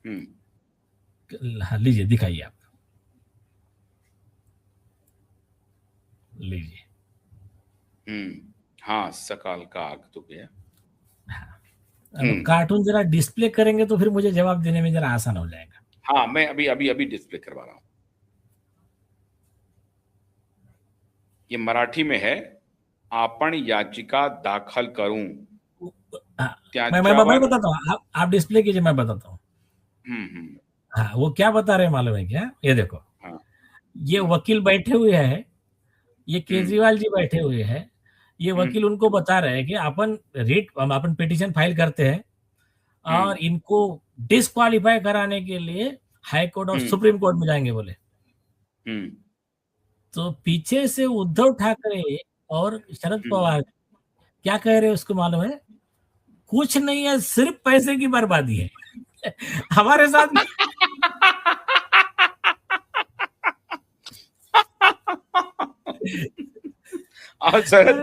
हाँ, लीजिए दिखाइए आप, लीजिए। हाँ, सकाल का आग तो गया। अब कार्टून जरा डिस्प्ले करेंगे तो फिर मुझे जवाब देने में जरा आसान हो जाएगा। हाँ, मैं अभी अभी अभी डिस्प्ले करवा रहा हूं। ये मराठी में है, आपण याचिका दाखल करूं हाँ, मैं त्याच्यावर। बताता हूँ, आप डिस्प्ले कीजिए, मैं बताता हूँ। हम्म। हाँ, वो क्या बता रहे हैं मालूम है क्या? ये देखो, हाँ। ये वकील बैठे हुए हैं, ये हम्म। केजरीवाल जी बैठे हुए हैं। ये हम्म। वकील उनको बता रहे हैं कि अपन पिटीशन फाइल करते हैं हम्म। और इनको डिस्क्वालीफाई कराने के लिए हाई कोर्ट और हम्म। सुप्रीम कोर्ट में जाएंगे बोले। हम्म। तो पीछे से उद्धव ठाकरे और शरद हम्म। पवार क्या कह रहे हैं उसको मालूम है? कुछ नहीं है, सिर्फ पैसे की बर्बादी है। हमारे साथ और शरद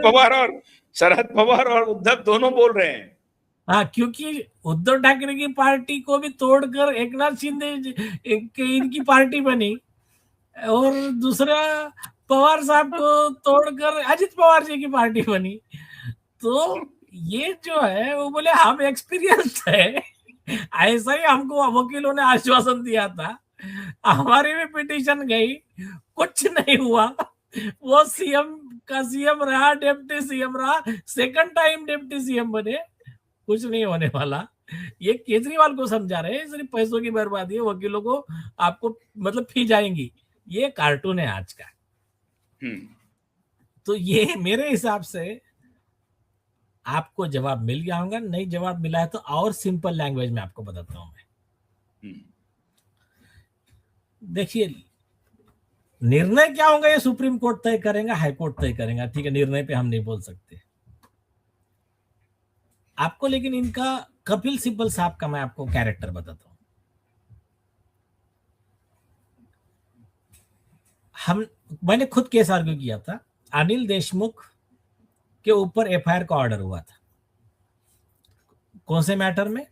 पवार और उद्धव दोनों बोल रहे हैं। हाँ, क्योंकि उद्धव ठाकरे की पार्टी को भी तोड़कर एकनाथ शिंदे इनकी पार्टी बनी, और दूसरा पवार साहब को तोड़कर अजित पवार जी की पार्टी बनी। तो ये जो है वो बोले हम एक्सपीरियंस है, ऐसा ही हमको वकीलों ने आश्वासन दिया था, हमारी भी पिटीशन गई, कुछ नहीं हुआ। वो सीएम का सीएम रहा, डिप्टी सीएम रहा, सेकंड टाइम डिप्टी सीएम बने, कुछ नहीं होने वाला। ये केजरीवाल को समझा रहे हैं सिर्फ पैसों की बर्बादी है, वकीलों को आपको मतलब फी जाएंगी। ये कार्टून है आज का। तो ये मेरे हिसाब से आपको जवाब मिल गया होगा, नहीं जवाब मिला है तो और सिंपल लैंग्वेज में आपको बताता हूं मैं। देखिए, निर्णय क्या होगा ये सुप्रीम कोर्ट तय करेगा, हाई कोर्ट तय करेगा, ठीक है, निर्णय पे हम नहीं बोल सकते आपको, लेकिन इनका कपिल सिब्बल साहब का मैं आपको कैरेक्टर बताता हूं। मैंने खुद केस आर्ग्यू किया था, अनिल देशमुख के ऊपर एफआईआर का ऑर्डर हुआ था। कौन से मैटर में?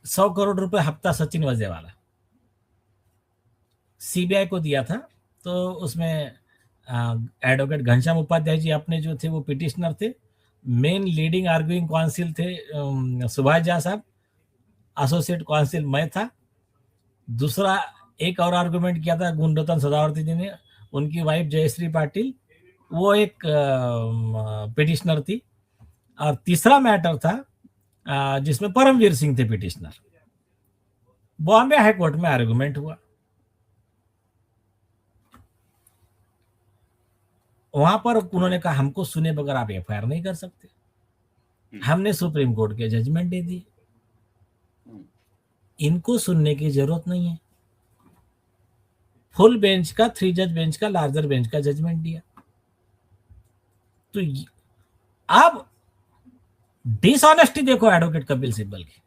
100 करोड़ रुपए हफ्ता सचिन वजेवाला सीबीआई को दिया था। तो उसमें एडवोकेट घनश्याम उपाध्याय जी अपने जो थे वो पिटिशनर थे, मेन लीडिंग आर्ग्यूइंग काउंसिल थे सुभाष झा साहब, एसोसिएट काउंसिल मैं था। दूसरा एक और आर्गुमेंट किया था गुंडोतन सदावर्ती जी ने, उनकी वाइफ जयश्री पाटिल वो एक पिटिशनर थी। और तीसरा मैटर था जिसमें परमवीर सिंह थे पिटिशनर। बॉम्बे हाई कोर्ट में आर्गुमेंट हुआ, वहां पर उन्होंने कहा हमको सुने बगैर आप एफआईआर नहीं कर सकते। हमने सुप्रीम कोर्ट के जजमेंट दे दी, इनको सुनने की जरूरत नहीं है। फुल बेंच का, 3 जज बेंच का, लार्जर बेंच का जजमेंट दिया। तो अब डिसऑनेस्टी देखो एडवोकेट कपिल सिब्बल की,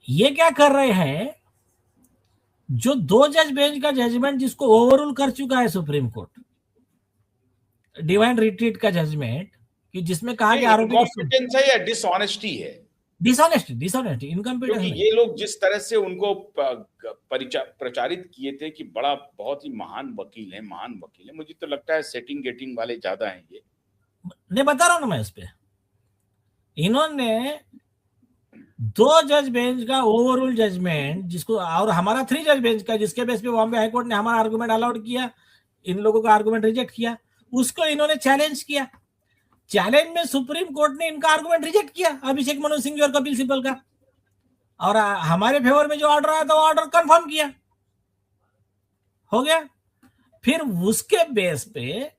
ये क्या कर रहे हैं, जो 2 जज बेंच का जजमेंट जिसको ओवररूल कर चुका है सुप्रीम कोर्ट, डिवाइन रिट्रीट का जजमेंट, कि जिसमें कहा कि आरोपी को इनकॉम्पिटेंस है या डिसऑनेस्टी है? डिसऑनेस्टी इनकम्पिटेंस क्योंकि नहीं। ये लोग जिस तरह से उनको प्रचारित किए थे कि बड़ा बहुत ही महान वकील है, मुझे तो लगता है सेटिंग गेटिंग वाले ज्यादा हैं ये। नहीं, बता रहा हूं ना मैं, इस पे इन्होंने 2 जज बेंच का ओवरऑल जजमेंट जिसको, और हमारा 3 जज बेंच का जिसके बेस पे बॉम्बे हाई कोर्ट ने हमारा आर्गुमेंट अलाउड किया, इन लोगों का आर्गुमेंट रिजेक्ट किया, उसको इन्होंने चैलेंज किया। चैलेंज में सुप्रीम कोर्ट ने इनका आर्गुमेंट रिजेक्ट किया, अभिषेक मनु सिंह और कपिल सिब्बल का, और हमारे फेवर में जो ऑर्डर आया था वो ऑर्डर कंफर्म किया, हो गया। फिर उसके बेस पे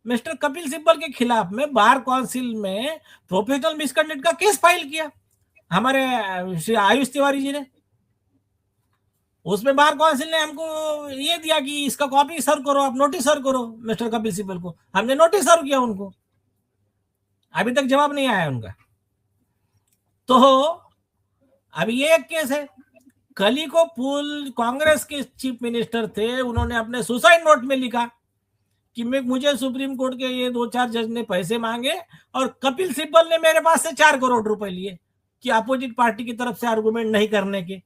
मिस्टर कपिल सिब्बल के खिलाफ में बार काउंसिल में प्रोफेशनल मिसकंडक्ट का केस फाइल किया हमारे श्री आयुष तिवारी जी ने। उसमें बार काउंसिल ने हमको ये दिया कि इसका कॉपी सर्व करो, आप नोटिस सर्व करो मिस्टर कपिल सिब्बल को। हमने नोटिस सर्व किया उनको, अभी तक जवाब नहीं आया उनका। तो अभी ये एक केस है। कली को पुल कांग्रेस के चीफ मिनिस्टर थे, उन्होंने अपने सुसाइड नोट में लिखा कि मुझे सुप्रीम कोर्ट के ये 2-4 जज ने पैसे मांगे और कपिल सिब्बल ने मेरे पास से 4 करोड़ रुपए लिए। कि अपोजिट पार्टी की तरफ से आर्गुमेंट नहीं करने के।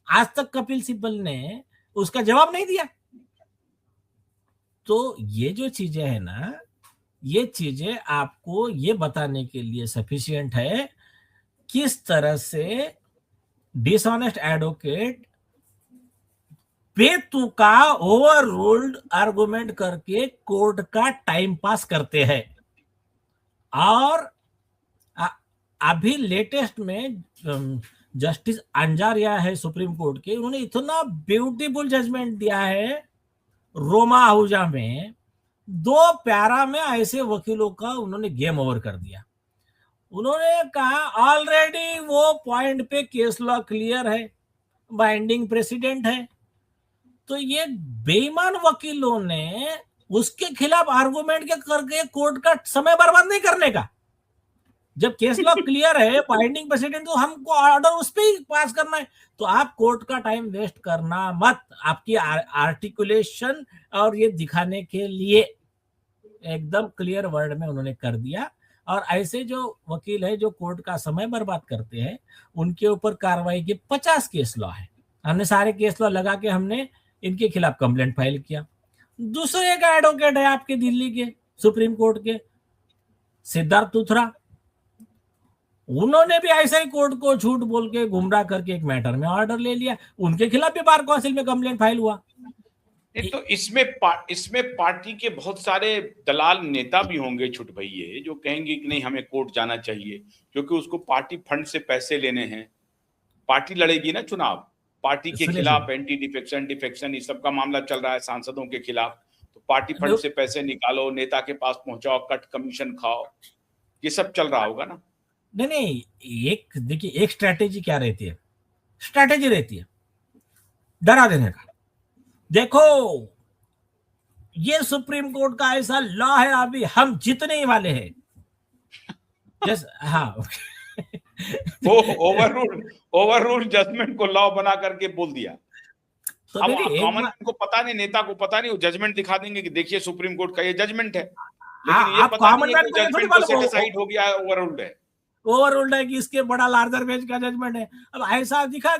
आज तक कपिल सिब्बल ने उसका जवाब नहीं दिया। तो ये जो चीजें है ना, ये चीजें आपको ये बताने के लिए सफिशिएंट है किस तरह से डिसऑनेस्ट एडवोकेट बेतुका ओवर रूल्ड आर्गुमेंट करके कोर्ट का टाइम पास करते हैं। और अभी लेटेस्ट में जस्टिस अंजारिया है सुप्रीम कोर्ट के, उन्होंने इतना ब्यूटीफुल जजमेंट दिया है रोमा आहूजा में, 2 पैरा में ऐसे वकीलों का उन्होंने गेम ओवर कर दिया। उन्होंने कहा ऑलरेडी वो पॉइंट पे केस लॉ क्लियर है, बाइंडिंग प्रेसिडेंट है, तो ये बेईमान वकीलों ने उसके खिलाफ आर्गुमेंट के करके कोर्ट का समय बर्बाद नहीं करने का। जब केस लॉ क्लियर है, बाइंडिंग प्रेसिडेंट, तो हमको ऑर्डर उस पर ही पास करना है। तो आप कोर्ट का टाइम वेस्ट करना मत, आपकी आर्टिकुलेशन और ये दिखाने के लिए एकदम क्लियर वर्ड में उन्होंने कर दिया। और ऐसे जो वकील है जो कोर्ट का समय बर्बाद करते हैं, उनके ऊपर कार्रवाई के 50 केस लॉ है। हमने सारे केस लॉ लगा के हमने इनके खिलाफ कंप्लेंट फाइल किया। दूसरे एक एडवोकेट है आपके दिल्ली के सुप्रीम कोर्ट के, सिद्धार्थ लूथरा, उन्होंने भी ऐसा ही कोर्ट को झूठ बोल के गुमराह करके एक मैटर में ऑर्डर ले लिया। उनके खिलाफ भी बार काउंसिल में कंप्लेंट फाइल हुआ। तो इसमें पार्टी के बहुत सारे दलाल नेता भी होंगे छुट भैये, जो कहेंगे कि नहीं हमें कोर्ट जाना चाहिए, क्योंकि उसको पार्टी फंड से पैसे लेने हैं। पार्टी लड़ेगी ना चुनाव, पार्टी के खिलाफ एंटी डिफेक्शन इस सब का मामला चल रहा है सांसदों के खिलाफ। तो पार्टी फंड से पैसे निकालो, नेता के पास पहुंचाओ, कट कमीशन खाओ, ये सब चल रहा होगा ना। नहीं, एक देखिए, एक स्ट्रेटेजी क्या रहती है, स्ट्रेटेजी रहती है डरा देने का। देखो ये सुप्रीम कोर्ट का ऐसा लॉ है, अभी हम जीतने ही वाले हैं। हाँ वो ओवररूल जजमेंट को लॉ बना करके बोल दिया। तो अब कॉमन मैन को पता नहीं, नेता को पता नहीं, वो जजमेंट दिखा देंगे कि देखिए सुप्रीम कोर्ट का ये जजमेंट है, लेकिन ये पता नहीं है कि जजमेंट तो सेटिस्फाइड हो गया है, ओवररूल्ड है कि इसके बड़ा लार्जर बेंच का जजमेंट है। अब ऐसा दिखा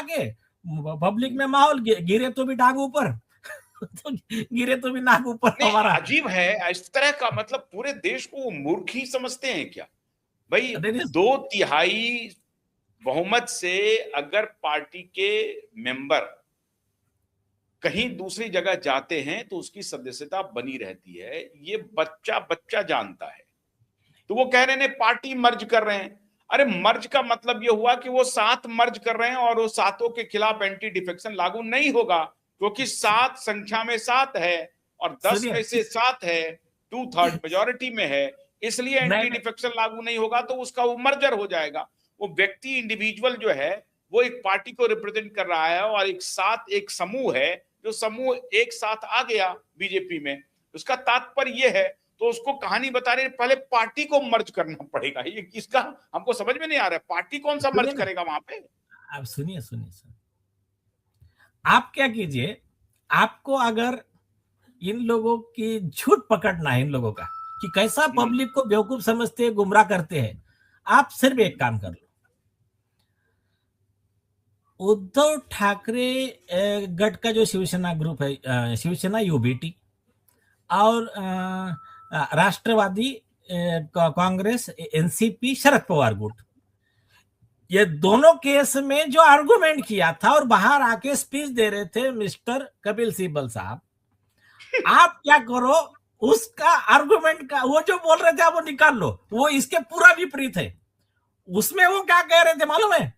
के पब्लिक में माहौल, गिरे तो भी टांग ऊपर तो गिरे तो भी नाक ऊपर हमारा। अजीब है इस तरह का, मतलब पूरे देश को मूर्ख ही समझते हैं क्या भाई? 2/3 बहुमत से अगर पार्टी के मेंबर कहीं दूसरी जगह जाते हैं तो उसकी सदस्यता बनी रहती है, ये बच्चा जानता है। तो वो कह रहे हैं पार्टी मर्ज कर रहे हैं। अरे मर्ज का मतलब ये हुआ कि वो 7 मर्ज कर रहे हैं और वो 7 के खिलाफ एंटी डिफेक्शन लागू नहीं होगा, क्योंकि 7 संख्या में 7 है और 10 में से 7 है, 2/3 मेजोरिटी में है, इसलिए एंटी डिफेक्शन लागू नहीं होगा। तो उसका वो मर्जर हो जाएगा। वो व्यक्ति इंडिविजुअल जो है वो एक पार्टी को रिप्रेजेंट कर रहा है और एक समूह है, जो समूह एक साथ आ गया बीजेपी में, उसका तात्पर्य ये है। तो उसको कहानी बता रहे, पहले पार्टी को मर्ज करना पड़ेगा। ये किसका हमको समझ में नहीं आ रहा है, पार्टी कौन सा मर्ज करेगा वहां पे? आप सुनिए, आप क्या कीजिए, आपको अगर इन लोगों की झूठ पकड़ना है, इन लोगों का कि कैसा पब्लिक को बेवकूफ समझते हैं, गुमराह करते हैं, आप सिर्फ एक काम कर लो। उद्धव ठाकरे गट का जो शिवसेना ग्रुप है, शिवसेना यूबीटी और राष्ट्रवादी कांग्रेस एनसीपी शरद पवार गुट, ये दोनों केस में जो आर्गुमेंट किया था और बाहर आके स्पीच दे रहे थे मिस्टर कपिल सिब्बल साहब, आप क्या करो, उसका आर्गुमेंट का वो जो बोल रहे थे आप वो निकाल लो, वो इसके पूरा विपरीत है। उसमें वो क्या कह रहे थे मालूम है?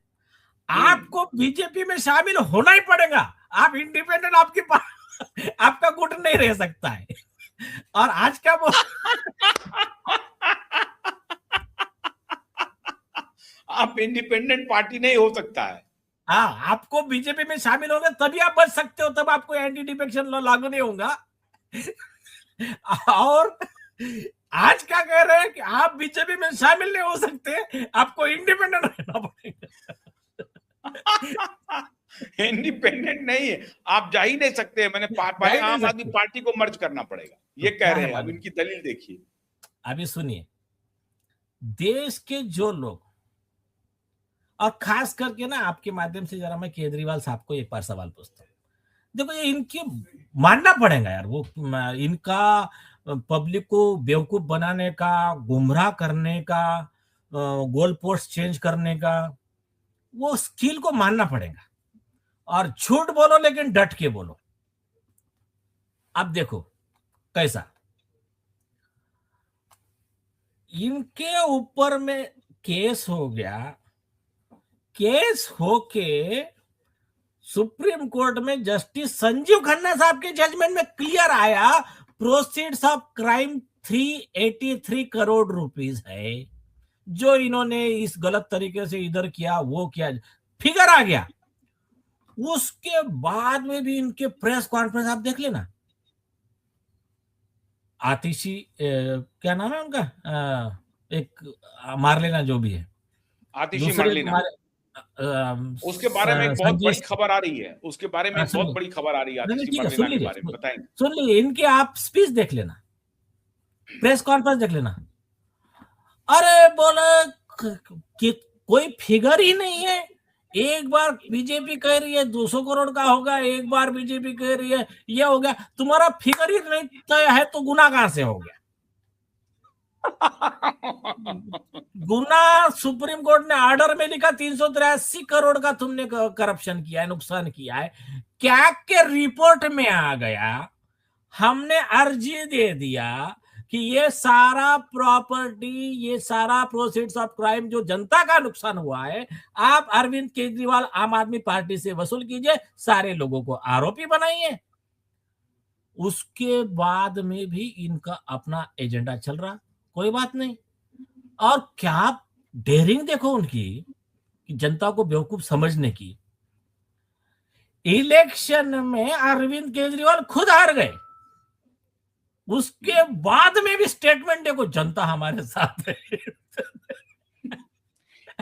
आपको बीजेपी में शामिल होना ही पड़ेगा, आप इंडिपेंडेंट, आपका गुट नहीं रह सकता है। और आज का वो आप इंडिपेंडेंट पार्टी नहीं हो सकता है। हाँ, आपको बीजेपी में शामिल होंगे तभी आप बच सकते हो, तब आपको एंटी डिफेक्शन लॉ लागू नहीं होगा। और आज क्या कह रहे हैं कि आप बीजेपी में शामिल नहीं हो सकते, आपको इंडिपेंडेंट रहना पड़ेगा। इंडिपेंडेंट नहीं है, आप जा ही नहीं सकते। मैंने पहले आम आदमी पार्टी को मर्ज करना पड़ेगा, ये कह रहे हैं। अब इनकी दलील देखिए। अभी सुनिए, देश के जो लोग और खास करके ना आपके माध्यम से जरा मैं केजरीवाल साहब को एक बार सवाल पूछता हूँ। देखो ये इनकी मानना पड़ेगा यार, वो इनका पब्लिक को बेवकूफ बनाने का, गुमराह करने का, गोल पोस्ट चेंज करने का, वो स्किल को मानना पड़ेगा। और झूठ बोलो लेकिन डट के बोलो। अब देखो कैसा इनके ऊपर में केस हो गया, केस होके सुप्रीम कोर्ट में जस्टिस संजीव खन्ना साहब के जजमेंट में क्लियर आया, proceeds of crime 383 crore rupees है, जो इन्होंने इस गलत तरीके से इधर किया वो किया, फिगर आ गया। उसके बाद में भी इनके प्रेस कॉन्फ्रेंस आप देख लेना, आतिशी क्या नाम है उनका, एक मार लेना जो भी है, आतिशी मारलेना, उसके बारे में एक बहुत बड़ी खबर आ रही है, उसके बारे में एक बहुत बड़ी खबर आ रही है आतिशी मारलेना के बारे में, बताएंगे? सुन लीजिए, इनके आप स्पीच देख लेना, प्रेस कॉन्फ्रेंस देख लेना। अरे बोले कि कोई फिगर ही नहीं है। एक बार बीजेपी कह रही है 200 करोड़ का होगा, एक बार बीजेपी कह रही है ये हो गया, तुम्हारा फिगर ही नहीं तय है तो गुना कहां से हो गया? गुना सुप्रीम कोर्ट ने ऑर्डर में लिखा 383 करोड़ का तुमने करप्शन किया है, नुकसान किया है। क्या के रिपोर्ट में आ गया, हमने अर्जी दे दिया कि ये सारा प्रॉपर्टी, ये सारा प्रोसीड्स ऑफ क्राइम जो जनता का नुकसान हुआ है, आप अरविंद केजरीवाल आम आदमी पार्टी से वसूल कीजिए, सारे लोगों को आरोपी बनाइए। उसके बाद में भी इनका अपना एजेंडा चल रहा, कोई बात नहीं। और क्या डेयरिंग देखो उनकी कि जनता को बेवकूफ समझने की। इलेक्शन में अरविंद केजरीवाल खुद हार गए, उसके बाद में भी स्टेटमेंट देखो, जनता हमारे साथ है।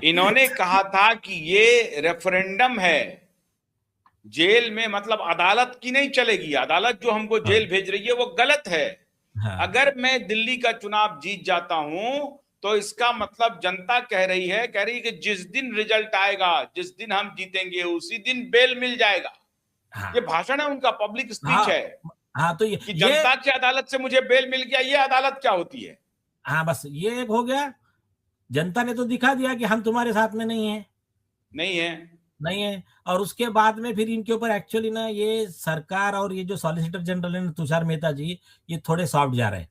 इन्होंने कहा था कि ये रेफरेंडम है, जेल में मतलब अदालत की नहीं चलेगी, अदालत जो हमको जेल भेज रही है वो गलत है। अगर मैं दिल्ली का चुनाव जीत जाता हूं तो इसका मतलब जनता कह रही है कि जिस दिन रिजल्ट आएगा, जिस दिन हम जीतेंगे उसी दिन बेल मिल जाएगा। ये भाषण है उनका, पब्लिक स्पीच है। तो ये कि जनता की अदालत से मुझे बेल मिल गया, ये अदालत क्या होती है? बस ये एक हो गया, जनता ने तो दिखा दिया कि हम तुम्हारे साथ में नहीं है। और उसके बाद में फिर इनके ऊपर एक्चुअली ना ये सरकार और ये जो सॉलिसिटर जनरल है तुषार मेहता जी, ये थोड़े सॉफ्ट जा रहे हैं,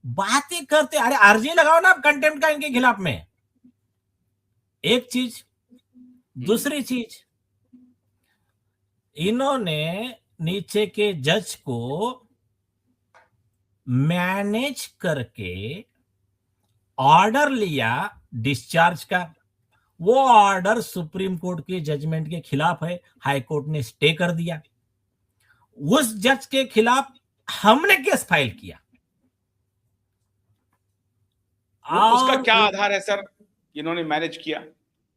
बातें करते। अरे अर्जी लगाओ ना आप कंटेम्प्ट का इनके खिलाफ में, एक चीज। दूसरी चीज, इन्होंने नीचे के जज को मैनेज करके ऑर्डर लिया डिस्चार्ज का, वो ऑर्डर सुप्रीम कोर्ट के जजमेंट के खिलाफ है, हाई कोर्ट ने स्टे कर दिया। उस जज के खिलाफ हमने केस फाइल किया। उसका क्या आधार है सर इन्होंने मैनेज किया?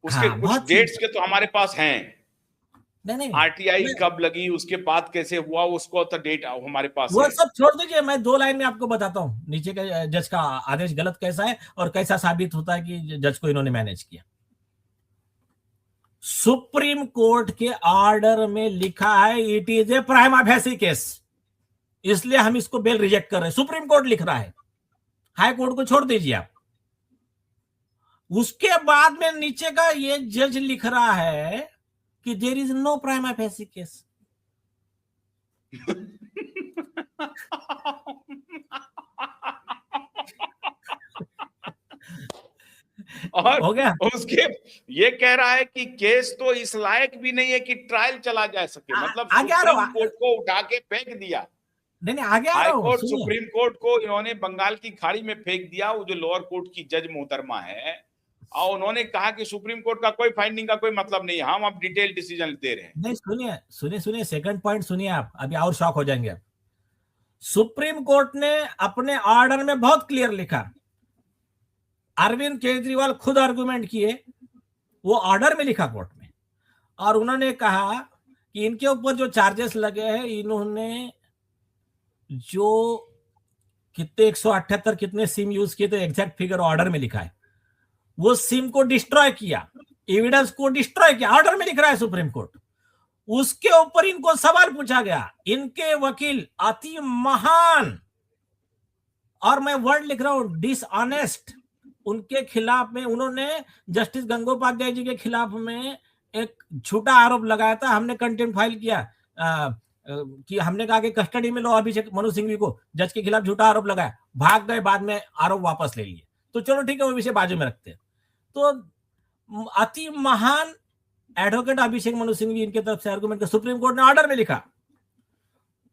उसके कुछ डेट्स के तो हमारे पास हैं। नहीं आरटीआई कब लगी, उसके बाद कैसे हुआ, उसको तो डेट हमारे पास वो सब छोड़ दीजिए, मैं 2 लाइन में आपको बताता हूं नीचे के जज का आदेश गलत कैसा है और कैसा साबित होता है कि जज को इन्होंने मैनेज किया। सुप्रीम कोर्ट के ऑर्डर में लिखा है it is a prima facie case, इसलिए हम इसको बेल रिजेक्ट कर रहे हैं। सुप्रीम कोर्ट लिख रहा है, हाई कोर्ट को छोड़ दीजिए आप। उसके बाद में नीचे का ये जज लिख रहा है कि there is no prima facie case. और हो गया। उसके ये कह रहा है कि केस तो इस लायक भी नहीं है कि ट्रायल चला जा सके, मतलब सुप्रीम कोर्ट को उठा के फेंक दिया। नहीं आगे आ रहा हूं। हाई कोर्ट सुप्रीम कोर्ट को इन्होंने बंगाल की खाड़ी में फेंक दिया, वो जो लोअर कोर्ट की जज मोहतरमा है, और उन्होंने कहा कि सुप्रीम कोर्ट का कोई फाइंडिंग का कोई मतलब नहीं है, हम अब डिटेल डिसीजन दे रहे हैं। नहीं सुनिए सेकंड पॉइंट सुनिए आप, अभी और शॉक हो जाएंगे आप। सुप्रीम कोर्ट ने अपने ऑर्डर में बहुत क्लियर लिखा, अरविंद केजरीवाल खुद आर्गुमेंट किए, वो ऑर्डर में लिखा कोर्ट में, और उन्होंने कहा कि इनके ऊपर जो चार्जेस लगे हैं, इन्होंने जो कितने 178 कितने सिम यूज किए, तो एग्जैक्ट फिगर ऑर्डर में लिखा है, वो सिम को डिस्ट्रॉय किया, एविडेंस को डिस्ट्रॉय किया, ऑर्डर में लिख रहा है सुप्रीम कोर्ट। उसके ऊपर इनको सवाल पूछा गया, इनके वकील अति महान, और मैं वर्ड लिख रहा हूं डिसऑनेस्ट, उनके खिलाफ में उन्होंने जस्टिस गंगोपाध्याय जी के खिलाफ में एक झूठा आरोप लगाया था। हमने कंटेम्प्ट फाइल किया कि हमने कहा कि कस्टडी में लो अभिषेक मनु सिंघवी को, जज के खिलाफ झूठा आरोप लगाया, भाग गए, बाद में आरोप वापस ले लिए। तो चलो ठीक है, वो विषय बाजू में रखते हैं। तो अति महान एडवोकेट अभिषेक मनु सिंघवी, इनके तरफ से आर्गुमेंट का सुप्रीम कोर्ट ने ऑर्डर में लिखा,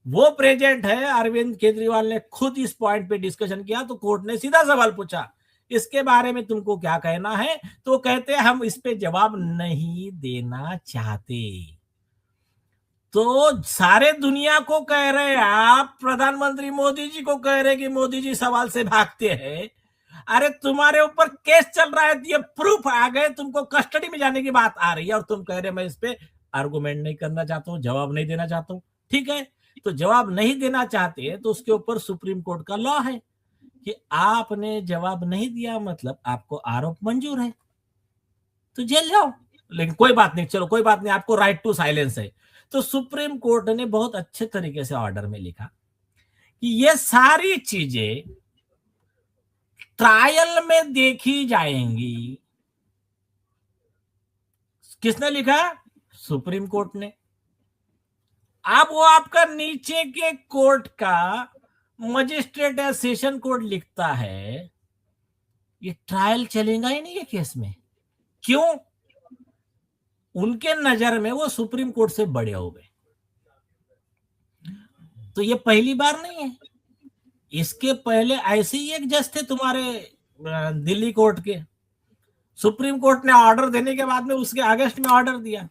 वो प्रेजेंट है। अरविंद केजरीवाल ने खुद इस पॉइंट पे डिस्कशन किया, तो कोर्ट ने सीधा सवाल पूछा, इसके बारे में तुमको क्या कहना है? तो कहते हैं हम इस पे जवाब नहीं देना चाहते। तो सारे दुनिया को कह रहे हैं, आप प्रधानमंत्री मोदी जी को कह रहे हैं कि मोदी जी सवाल से भागते हैं। अरे तुम्हारे ऊपर केस चल रहा है, ये प्रूफ आ गए, तुमको कस्टडी में जाने की बात आ रही है, और तुम कह रहे मैं इस पे आर्गुमेंट नहीं करना चाहता हूं, जवाब नहीं देना चाहता हूं। ठीक है, तो जवाब नहीं देना चाहते तो उसके ऊपर सुप्रीम कोर्ट का लॉ है कि आपने जवाब नहीं दिया, मतलब आपको आरोप मंजूर है, तो जेल जाओ। लेकिन कोई बात नहीं, चलो कोई बात नहीं, आपको राइट टू साइलेंस है। तो सुप्रीम कोर्ट ने बहुत अच्छे तरीके से ऑर्डर में लिखा कि ये सारी चीजें ट्रायल में देखी जाएंगी। किसने लिखा? सुप्रीम कोर्ट ने। अब वो आपका नीचे के कोर्ट का मजिस्ट्रेट या सेशन कोर्ट लिखता है, ये ट्रायल चलेगा ही नहीं है केस में। क्यों? उनके नजर में वो सुप्रीम कोर्ट से बड़े हो गए। तो ये पहली बार नहीं है, इसके पहले ऐसे ही एक जज थे तुम्हारे दिल्ली कोर्ट के। सुप्रीम कोर्ट ने ऑर्डर देने के बाद में उसके अगस्त में ऑर्डर दिया,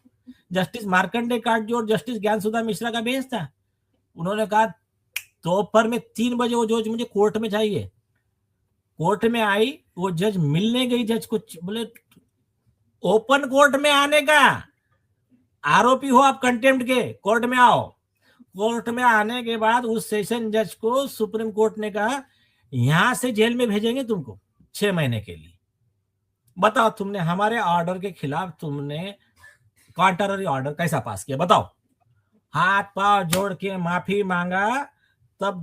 जस्टिस मार्कंडे काटजू और जस्टिस ज्ञानसुधा मिश्रा का बेंच था। उन्होंने कहा दोपहर में 3 बजे वो जज मुझे कोर्ट में चाहिए। कोर्ट में आई, वो जज मिलने गई जज को, बोले ओपन कोर्ट में आने का, आरोपी हो आप कंटेम्प्ट के, कोर्ट में आओ। कोर्ट में आने के बाद उस सेशन जज को सुप्रीम कोर्ट ने कहा यहां से जेल में भेजेंगे तुमको 6 महीने के लिए। बताओ तुमने हमारे ऑर्डर के खिलाफ तुमने कॉन्ट्ररी ऑर्डर कैसा पास किया, बताओ। हाथ पांव जोड़ के माफी मांगा, तब